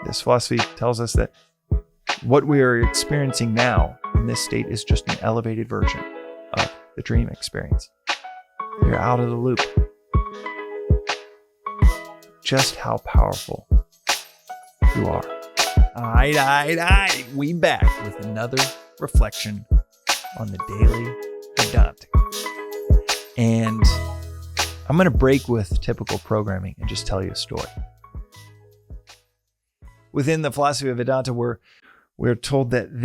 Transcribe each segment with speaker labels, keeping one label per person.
Speaker 1: This philosophy tells us that what we are experiencing now in this state is just an elevated version of the dream experience. You're out of the loop. Just how powerful you are. Aye. We back with another reflection on the daily Vedantic. And I'm going to break with typical programming and just tell you a story. Within the philosophy of Vedanta, we're told that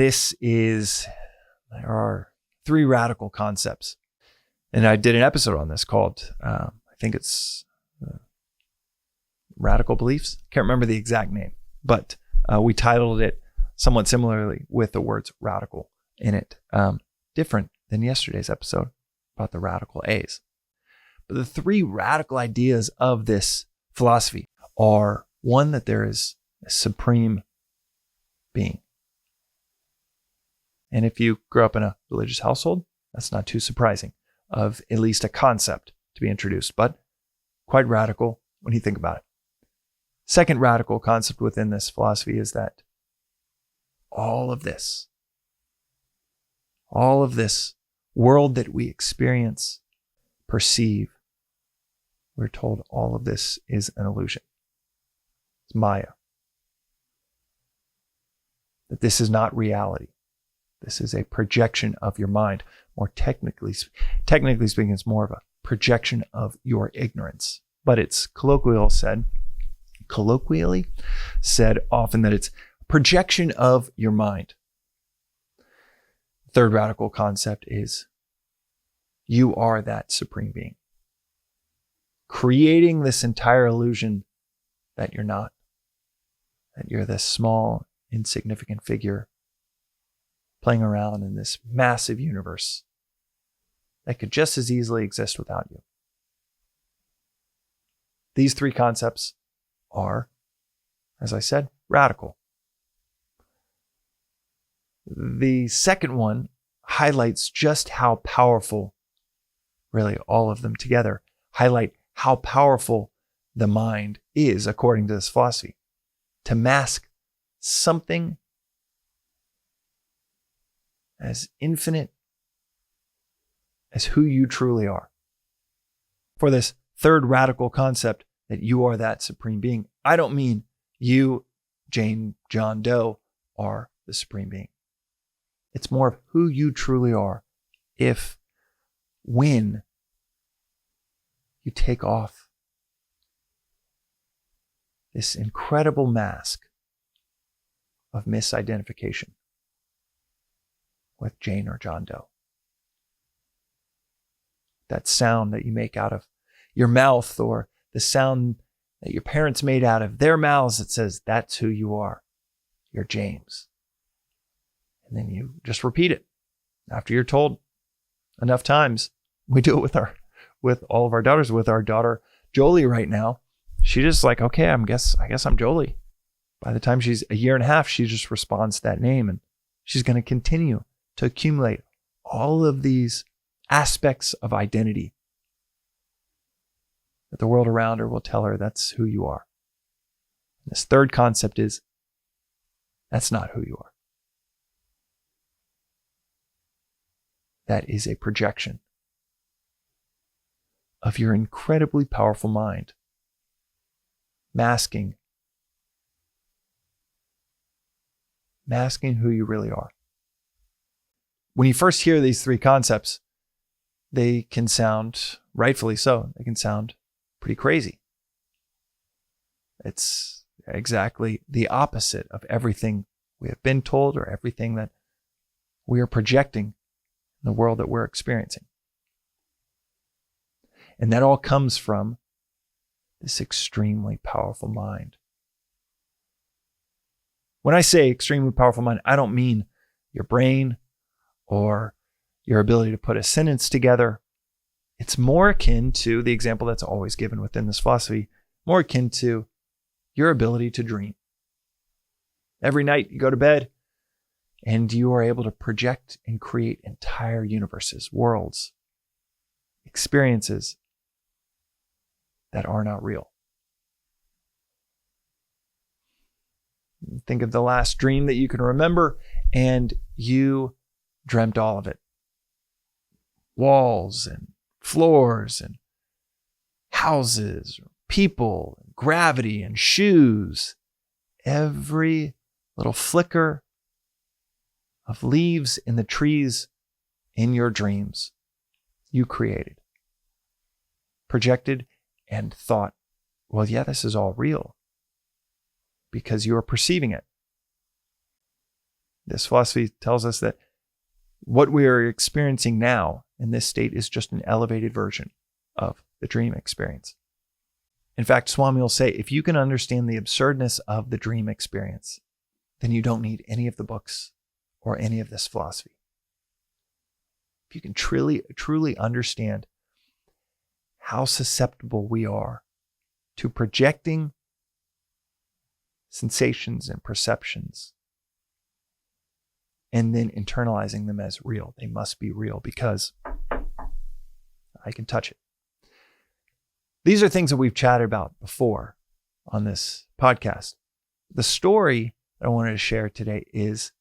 Speaker 1: there are three radical concepts. And I did an episode on this called, I think it's Radical Beliefs. Can't remember the exact name, but we titled it somewhat similarly with the words radical in it. Different than yesterday's episode about the radical A's. But the three radical ideas of this philosophy are, one, that there is a supreme being. And if you grew up in a religious household, that's not too surprising, of at least a concept to be introduced, but quite radical when you think about it. Second radical concept within this philosophy is that all of this world that we experience, perceive, we're told all of this is an illusion. It's Maya. That this is not reality. This is a projection of your mind. More technically speaking, it's more of a projection of your ignorance. But it's colloquially said often that it's a projection of your mind. Third radical concept is you are that supreme being. Creating this entire illusion that you're not. That you're this small, insignificant figure playing around in this massive universe that could just as easily exist without you. These three concepts are, as I said, radical. The second one highlights just how powerful, really all of them together, highlight how powerful the mind is, according to this philosophy, to mask something as infinite as who you truly are. For this third radical concept that you are that supreme being, I don't mean you, Jane, John Doe, are the supreme being. It's more of who you truly are when you take off this incredible mask of misidentification with Jane or John Doe. That sound that you make out of your mouth, or the sound that your parents made out of their mouths that says, that's who you are. You're James. And then you just repeat it after you're told enough times. We do it with all of our daughters. With our daughter Jolie right now, she just like, okay, I guess I'm Jolie. By the time she's a year and a half, she just responds to that name, and she's going to continue to accumulate all of these aspects of identity that the world around her will tell her that's who you are. And this third concept is that's not who you are. That is a projection of your incredibly powerful mind, masking who you really are. When you first hear these three concepts, they can sound, rightfully so, they can sound pretty crazy. It's exactly the opposite of everything we have been told or everything that we are projecting in the world that we're experiencing. And that all comes from this extremely powerful mind. When I say extremely powerful mind, I don't mean your brain or your ability to put a sentence together. It's more akin to the example that's always given within this philosophy, more akin to your ability to dream. Every night you go to bed and you are able to project and create entire universes, worlds, experiences that are not real. Think of the last dream that you can remember, and you dreamt all of it. Walls and floors and houses, people, gravity and shoes. Every little flicker of leaves in the trees in your dreams, you created, projected, and thought, well, yeah, this is all real because you are perceiving it. This philosophy tells us that what we are experiencing now in this state is just an elevated version of the dream experience. In fact, Swami will say, if you can understand the absurdness of the dream experience, then you don't need any of the books or any of this philosophy. If you can truly understand how susceptible we are to projecting sensations and perceptions and then internalizing them as real. They must be real because I can touch it. These are things that we've chatted about before on this podcast. The story that I wanted to share today is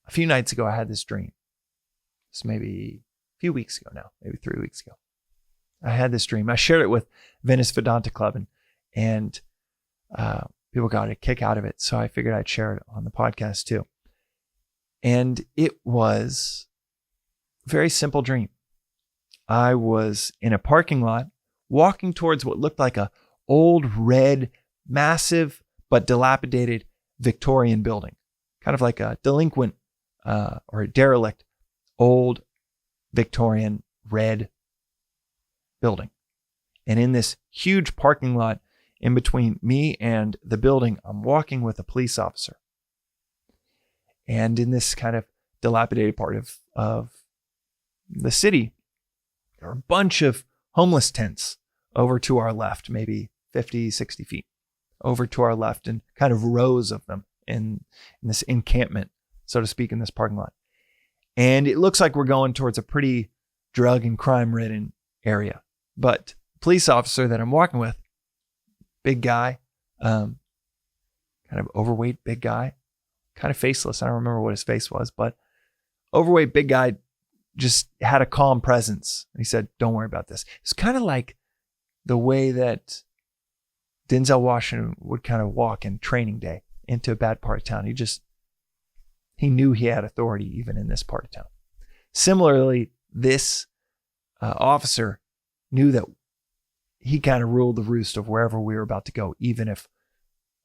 Speaker 1: a few nights ago, I had this dream. It's maybe a few weeks ago now, maybe 3 weeks ago. I had this dream. I shared it with Venice Vedanta Club and people got a kick out of it. So I figured I'd share it on the podcast too. And it was a very simple dream. I was in a parking lot walking towards what looked like a old red, massive, but dilapidated Victorian building, kind of like a delinquent or a derelict old Victorian red building. And in this huge parking lot in between me and the building, I'm walking with a police officer. And in this kind of dilapidated part of the city, there are a bunch of homeless tents over to our left, maybe 50, 60 feet over to our left, and kind of rows of them in this encampment, so to speak, in this parking lot. And it looks like we're going towards a pretty drug and crime ridden area. But the police officer that I'm walking with, big guy, kind of overweight, big guy, kind of faceless. I don't remember what his face was, but overweight, big guy, just had a calm presence. He said, don't worry about this. It's kind of like the way that Denzel Washington would kind of walk in Training Day into a bad part of town. He knew he had authority even in this part of town. Similarly, this officer knew that he kind of ruled the roost of wherever we were about to go, even if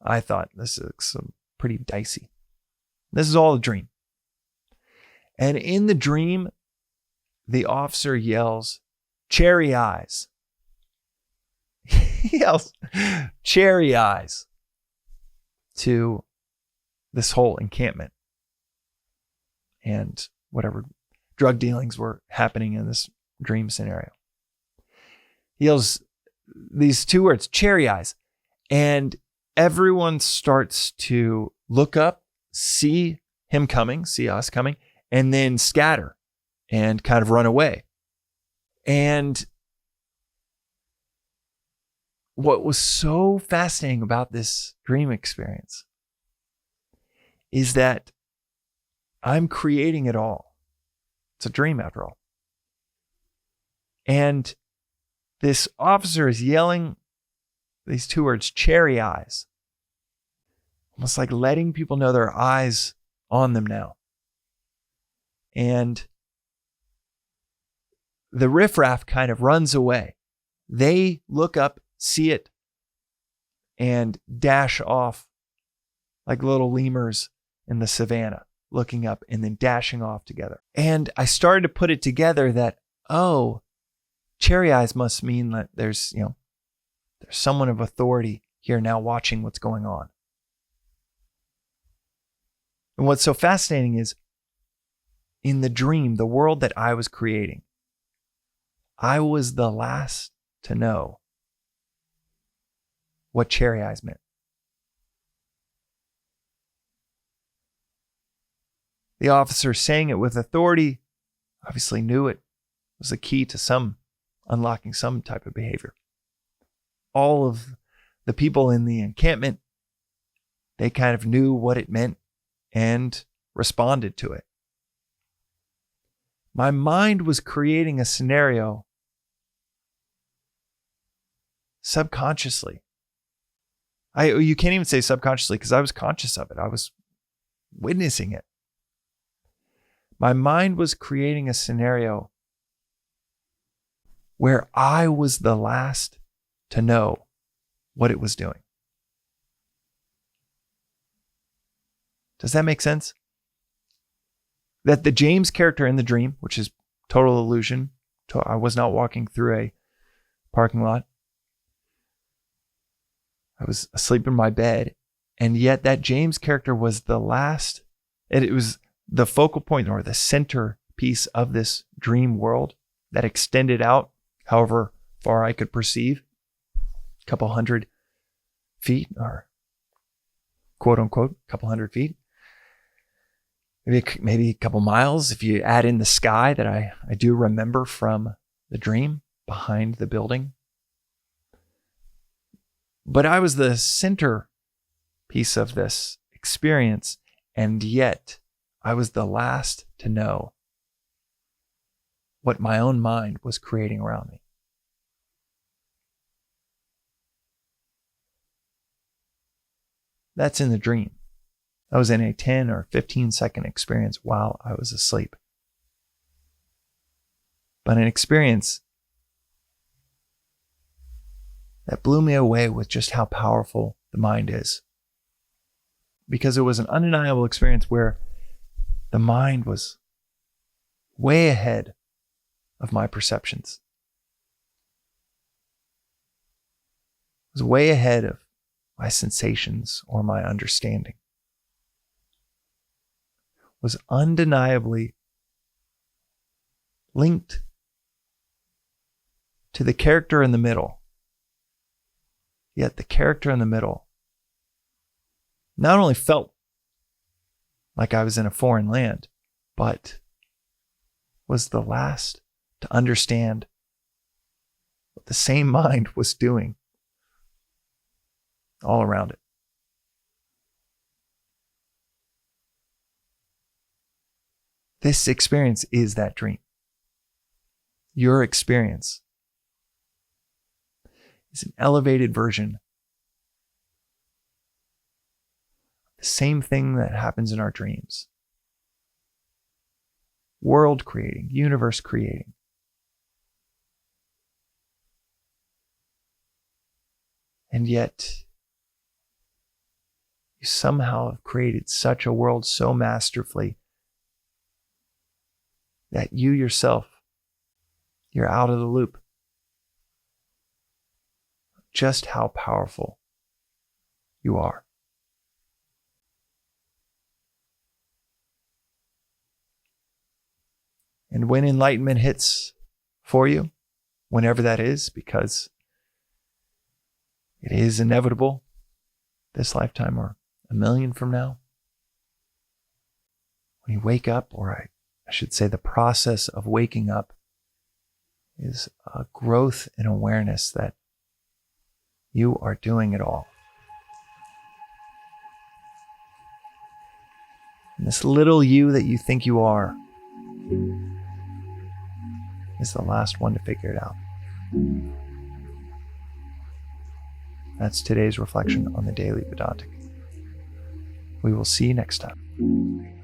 Speaker 1: I thought this is some pretty dicey. This is all a dream. And in the dream, the officer yells, "Cherry eyes." He yells, "Cherry eyes," to this whole encampment and whatever drug dealings were happening in this dream scenario. He yells these two words, "Cherry eyes," and everyone starts to look up, see him coming, see us coming, and then scatter and kind of run away. And what was so fascinating about this dream experience is that I'm creating it all. It's a dream after all. And this officer is yelling these two words, "Cherry eyes," almost like letting people know there are eyes on them now. And the riffraff kind of runs away. They look up, see it, and dash off like little lemurs in the savannah, looking up and then dashing off together. And I started to put it together that, oh, cherry eyes must mean that there's someone of authority here now watching what's going on. And what's so fascinating is in the dream, the world that I was creating, I was the last to know what cherry eyes meant. The officer saying it with authority obviously knew it was the key to unlocking some type of behavior. All of the people in the encampment they kind of knew what it meant and responded to it. My mind was creating a scenario subconsciously. You can't even say subconsciously because I was conscious of it. I was witnessing it. My mind was creating a scenario where I was the last to know what it was doing. Does that make sense? That the James character in the dream, which is total illusion, I was not walking through a parking lot. I was asleep in my bed, and yet that James character was the last, and it was the focal point or the center piece of this dream world that extended out however far I could perceive, a couple hundred feet, or quote unquote, a couple hundred feet. Maybe a couple miles if you add in the sky that I do remember from the dream behind the building. But I was the center piece of this experience, and yet I was the last to know what my own mind was creating around me. That's in the dream. I was in a 10 or 15 second experience while I was asleep. But an experience that blew me away with just how powerful the mind is. Because it was an undeniable experience where the mind was way ahead of my perceptions. It was way ahead of my sensations or my understanding. It was undeniably linked to the character in the middle. Yet the character in the middle not only felt like I was in a foreign land, but was the last to understand what the same mind was doing all around it. This experience is that dream. Your experience is an elevated version. The same thing that happens in our dreams. World creating, universe creating. And yet, you somehow have created such a world so masterfully that you yourself, you're out of the loop. Just how powerful you are. And when enlightenment hits for you, whenever that is, because it is inevitable, this lifetime or a million from now, when you wake up, or I should say the process of waking up is a growth in awareness that you are doing it all. And this little you that you think you are is the last one to figure it out. That's today's reflection on the Daily Vedantic. We will see you next time.